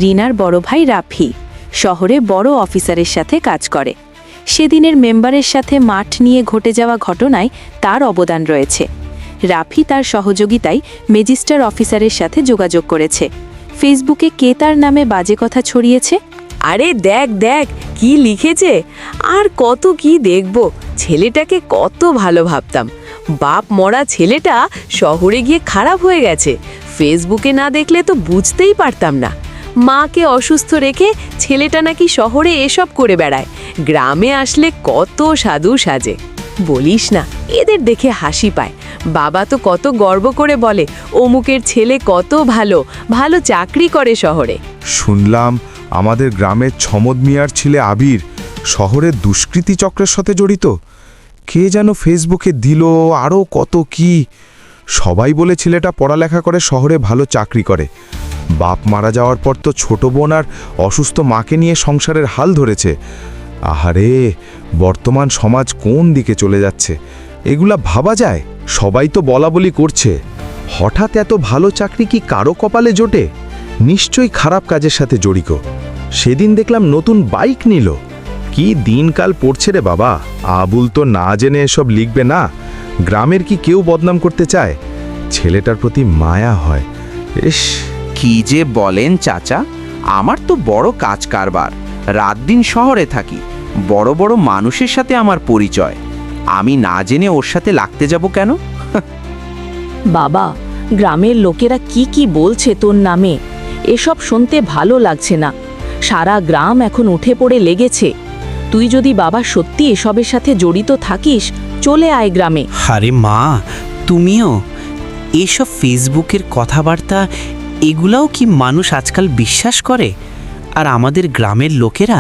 রিনার বড় ভাই রাফি শহরে বড় অফিসারের সাথে কাজ করে। সেদিনের মেম্বারের সাথে মাঠ নিয়ে ঘটে যাওয়া ঘটনায় তার অবদান রয়েছে। রাফি তার সহযোগিতায় ম্যাজিস্ট্রেট অফিসারের সাথে যোগাযোগ করেছে। ফেসবুকে কে তার নামে বাজে কথা ছড়িয়েছে। আরে দেখ দেখ কি লিখেছে, আর কত কি দেখব। ছেলেটাকে কত ভালো ভাবতাম, বাপ মরা ছেলেটা শহরে গিয়ে খারাপ হয়ে গেছে। ফেসবুকে না দেখলে তো বুঝতেই পারতাম না। মাকে অসুস্থ রেখে ছেলেটা নাকি শহরে এসব করে বেড়ায়, গ্রামে আসলে কত সাধু সাজে। বলিস না, এদের দেখে হাসি পায়। বাবা তো কত গর্ব করে বলে অমুকের ছেলে কত ভালো ভালো চাকরি করে শহরে। শুনলাম আমাদের গ্রামের ছমদ মিয়ার ছেলে আবির শহরের দুষ্কৃতী চক্রের সাথে জড়িত। কে যেন ফেসবুকে দিল আরও কত কি। সবাই বলে ছেলেটা পড়ালেখা করে শহরে ভালো চাকরি করে। বাপ মারা যাওয়ার পর তো ছোট বোন আর অসুস্থ মাকে নিয়ে সংসারের হাল ধরেছে। আহারে, বর্তমান সমাজ কোন দিকে চলে যাচ্ছে এগুলা ভাবা যায়? সবাই তো বলাবলি করছে, হঠাৎ এত ভালো চাকরি কি কারো কপালে জোটে? নিশ্চয়ই খারাপ কাজের সাথে জড়িত। সেদিন দেখলাম নতুন বাইক নিল। কি দিনকাল পড়ছে রে বাবা। আবুল তো না জেনে এসব লিখবে না। গ্রামের কি কেউ বদনাম করতে চায়? ছেলেটার প্রতি মায়া হয়। ইস, কি যে বলেন চাচা, আমার তো বড় কাজ কারবার, রাত দিন শহরে থাকি, বড় বড় মানুষের সাথে আমার পরিচয়। আমি না জেনে ওর সাথে লাগতে যাব কেন? বাবা, গ্রামের লোকেরা কি কি বলছে তোর নামে, এসব শুনতে ভালো লাগছে না। সারা গ্রাম এখন উঠে পড়ে লেগেছে। তুই যদি বাবা সত্যি এসবের সাথে জড়িত থাকিস, চলে আয় গ্রামে। আরে মা, তুমিও এসব ফেসবুকের কথাবার্তা, এগুলাও কি মানুষ আজকাল বিশ্বাস করে? আর আমাদের গ্রামের লোকেরা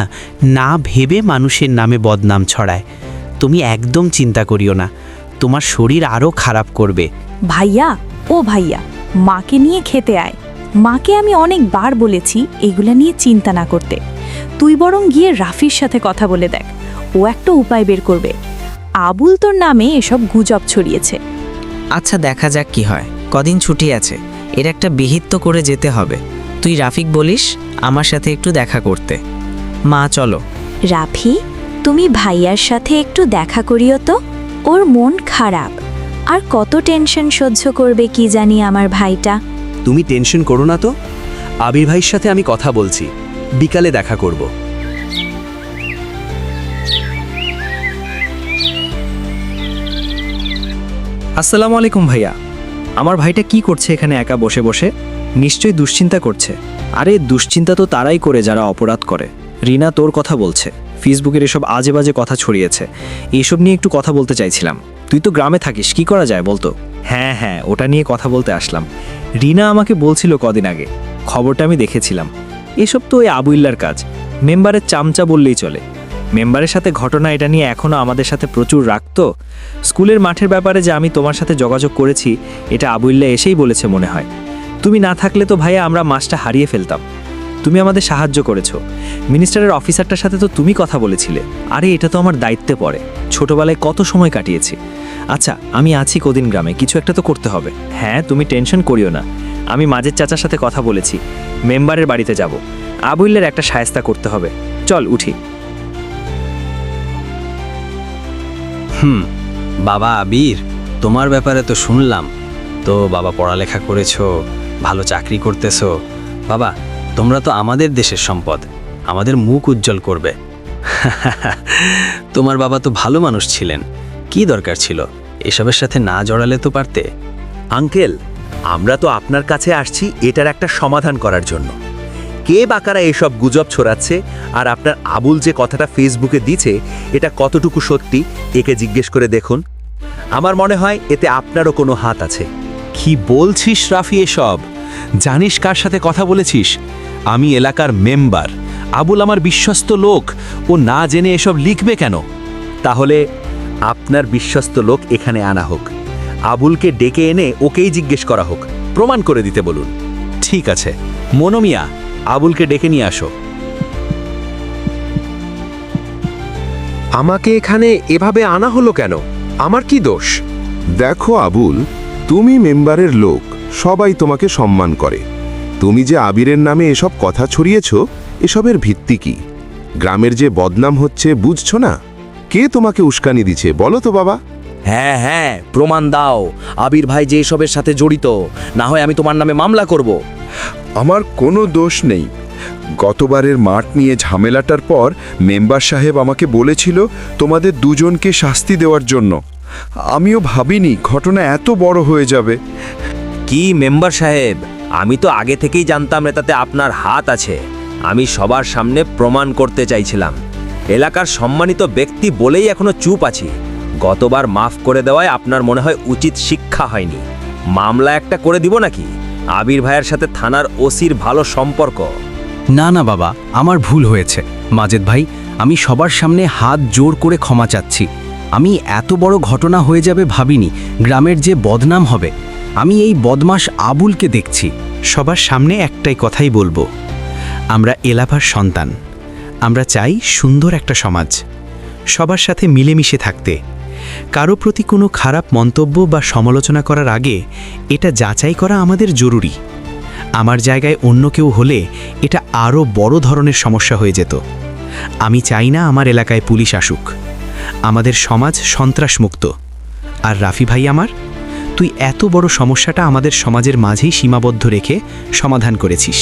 না ভেবে মানুষের নামে বদনাম ছড়ায়। তুমি একদম চিন্তা করিও না, তোমার শরীর আরও খারাপ করবে। ভাইয়া, ও ভাইয়া, মাকে নিয়ে খেতে আয়। মাকে আমি অনেকবার বলেছি এগুলা নিয়ে চিন্তা না করতে। তুই বরং গিয়ে রাফির সাথে কথা বলে দেখ, ও একটা উপায় বের করবে। আবুল তোর নামে এসব গুজব ছড়িয়েছে। আচ্ছা, দেখা যাক কি হয়। কদিন ছুটি আছে, এর একটা বিহিত তো করে যেতে হবে। তুই রাফিক বলিস আমার সাথে একটু দেখা করতে। মা চলো। রাফি, তুমি ভাইয়ার সাথে একটু দেখা করিও তো। ওর মন খারাপ, আর কত টেনশন সহ্য করবে কি জানি আমার ভাইটা। তুমি টেনশন করো না তো, আবির ভাইয়ের সাথে আমি কথা বলছি, বিকালে দেখা করব। আসসালামু আলাইকুম ভাইয়া। আমার ভাইটা কি করছে এখানে একা বসে বসে? নিশ্চয়ই দুশ্চিন্তা করছে। আরে দুশ্চিন্তা তো তারাই করে যারা অপরাধ করে। রিনা তোর কথা বলছে, ফেসবুকের এসব আজে বাজে কথা ছড়িয়েছে। এইসব নিয়ে একটু কথা বলতে চাইছিলাম। তুই তো গ্রামে থাকিস, কি করা যায় বলতো? হ্যাঁ হ্যাঁ, ওটা নিয়ে কথা বলতে আসলাম। রিনা আমাকে বলছিল কদিন আগে, খবরটা আমি দেখেছিলাম। এসব তো ওই আবুল্লার কাজ, মেম্বারের চামচা বললেই চলে। মেম্বারের সাথে ঘটনা এটা নিয়ে এখনও আমাদের সাথে প্রচুর রাখতো। স্কুলের মাঠের ব্যাপারে যে আমি তোমার সাথে যোগাযোগ করেছি, এটা আবুল্লা এসেই বলেছে মনে হয়। তুমি না থাকলে তো ভাইয়া আমরা মাছটা হারিয়ে ফেলতাম। তুমি আমাদের সাহায্য করেছো। মিনিস্টারের অফিসারটার সাথে তো তুমি কথা বলেছিলে। আরে এটা তো আমার দায়িত্বে পড়ে, ছোটবেলায় কত সময় কাটিয়েছি। আচ্ছা, আমি আছি কদিন গ্রামে, কিছু একটা তো করতে হবে। হ্যাঁ, তুমি টেনশন করিও না। আমি মাঝের চাচার সাথে কথা বলেছি, মেম্বারের বাড়িতে যাব। আবুল্লের একটা শায়েস্তা করতে হবে। চল উঠি। বাবা আবির, তোমার ব্যাপারে তো শুনলাম। তো বাবা পড়ালেখা করেছো, ভালো চাকরি করতেছো। বাবা, তোমরা তো আমাদের দেশের সম্পদ, আমাদের মুখ উজ্জ্বল করবে। তোমার বাবা তো ভালো মানুষ ছিলেন, কি দরকার ছিল এসবের সাথে না জড়ালে তো পারতে। আঙ্কেল, আমরা তো আপনার কাছে আসছি এটার একটা সমাধান করার জন্য। কে বাকারা এসব গুজব ছড়াচ্ছে, আর আপনার আবুল যে কথাটা ফেসবুকে দিছে এটা কতটুকু সত্যি একে জিজ্ঞেস করে দেখুন। আমার মনে হয় এতে আপনারও কোনো হাত আছে। কি বলছিস রাফি এসব? জানিস কার সাথে কথা বলেছিস? আমি এলাকার মেম্বার, আবুল আমার বিশ্বস্ত লোক। ও না জেনে এসব লিখবে কেন? তাহলে আপনার বিশ্বস্ত লোক এখানে আনা হোক, আবুলকে ডেকে এনে ওকেই জিজ্ঞেস করা হোক, প্রমাণ করে দিতে বলুন। ঠিক আছে, মনোমিয়া, আবুলকে ডেকে নিয়ে আসো। আমাকে এখানে এভাবে আনা হলো কেন? আমার কি দোষ? দেখো আবুল, তুমি মেম্বারের লোক, সবাই তোমাকে সম্মান করে। তুমি যে আবিরের নামে এসব কথা ছড়িয়েছ, এসবের ভিত্তি কি? গ্রামের যে বদনাম হচ্ছে বুঝছো না? কে তোমাকে উস্কানি দিচ্ছে বলো তো বাবা। হ্যাঁ হ্যাঁ, প্রমাণ দাও আবির ভাই যে এসবের সাথে জড়িত, না হয় আমি তোমার নামে মামলা করব। আমার কোনো দোষ নেই। গতবারের মাঠ নিয়ে ঝামেলাটার পর মেম্বার সাহেব আমাকে বলেছিল তোমাদের দুজনকে শাস্তি দেওয়ার জন্য। আমিও ভাবিনি ঘটনা এত বড় হয়ে যাবে। কি মেম্বার সাহেব, আমি তো আগে থেকেই জানতাম এটাতে আপনার হাত আছে। আমি সবার সামনে প্রমাণ করতে চাইছিলাম। এলাকার সম্মানিত ব্যক্তি বলেই এখনো চুপ আছি। গতবার মাফ করে দেওয়ায় আপনার মনে হয় উচিত শিক্ষা হয়নি। মামলা একটা করে দিব নাকি? আবির ভাইয়ের সাথে থানার ওসির ভালো সম্পর্ক। না না বাবা, আমার ভুল হয়েছে। মাজেদ ভাই, আমি সবার সামনে হাত জোর করে ক্ষমা চাচ্ছি। আমি এত বড় ঘটনা হয়ে যাবে ভাবিনি। গ্রামের যে বদনাম হবে, আমি এই বদমাশ আবুলকে দেখছি। সবার সামনে একটাই কথাই বলবো, আমরা এলাকার সন্তান। আমরা চাই সুন্দর একটা সমাজ, সবার সাথে মিলেমিশে থাকতে। কারো প্রতি কোনো খারাপ মন্তব্য বা সমালোচনা করার আগে এটা যাচাই করা আমাদের জরুরি। আমার জায়গায় অন্য কেউ হলে এটা আরও বড় ধরনের সমস্যা হয়ে যেত। আমি চাই না আমার এলাকায় পুলিশ আসুক। আমাদের সমাজ সন্ত্রাসমুক্ত। আর রাফি ভাই আমার, তুই এত বড় সমস্যাটা আমাদের সমাজের মাঝেই সীমাবদ্ধ রেখে সমাধান করেছিস।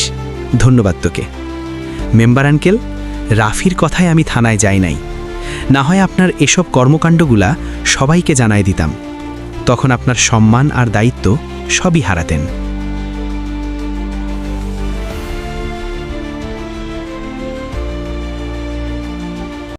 ধন্যবাদ তোকে। মেম্বার আঙ্কেল, রাফির কথায় আমি থানায় যাই নাই। না হয় আপনার এসব কর্মকাণ্ডগুলা সবাইকে জানাই দিতাম। তখন আপনার সম্মান আর দায়িত্ব সবই হারাতেন।